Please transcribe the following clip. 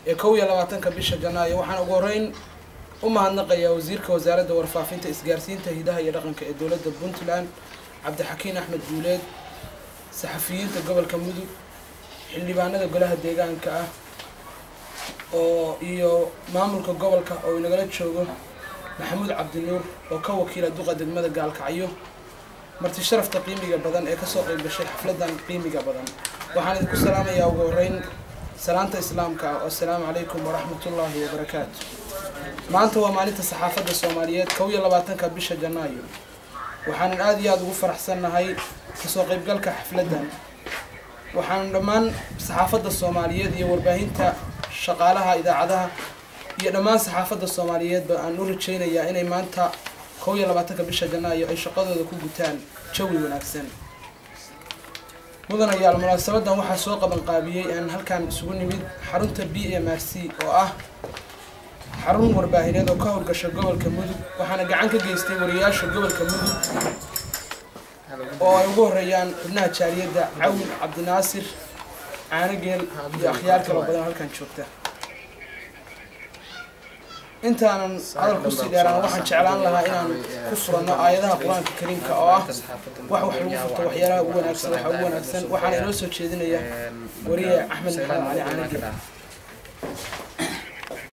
ee 21 bisha Janaayo waxaan ugu horeyn u mahadnaqayaa wasiirka wasaaradda warfaafinta isgaarsiinta hidaha iyo dhaqanka ee dawladda Puntland Cabdixakiin Axmed Guuleed saxafiyiinta gobolka Mudug xildhibaanada golaha deegaanka ah iyo maamulka gobolka oo inagala joogo Maxamuud Cabdinuur oo ka wakiila duqa degmada Gaalkacyo marti sharafta qiimiga badan ee ka soo qayb gashay xafladan qiimiga badan waxaan idinku salaamayaa ugu horeyn salaanta islaamka assalaamu calaykum wa rahmatullaahi wa barakaatuh maanta waa maalinta saxaafadda Soomaaliyeed 21 bisha Janaayo waxaan aad iyo aad ugu faraxsanahay ka soo qaybgalka xafladan waxaan dhammaan saxaafadda Soomaaliyeed iyo warbaahinta shaqaalaha idaacadaha iyo dhammaan saxaafadda Soomaaliyeed aan u rajaynayaa inay maanta 21 bisha Janaayo ay shaqadooda ku gutaan jawi wanaagsan mudanayaal munaasabadan waxaa soo qaban qaabiyay aan halkaan isugu nimid xarunta BMRC oo ah xarun warbaahineed oo ka howlgasha gobolka Mudug waxaana gacan ka geystay wariyaasha gobolka Mudug oo ay ugu horeeyaan xubnaha jaariyadda Caawin Cabdinaasir caanageel iyo akhyaar kale badan halkaan joogta intaanan hadal ku sii dheeraan waxaan jeclaan lahaa inaan ku furano aayadaha quraanka kariimka oo ah wax lagu furto waxyaalaha ugu wanaagsan waxaan inoo soo jeedinayaa wariye Axmed Maxamed Cali caanageel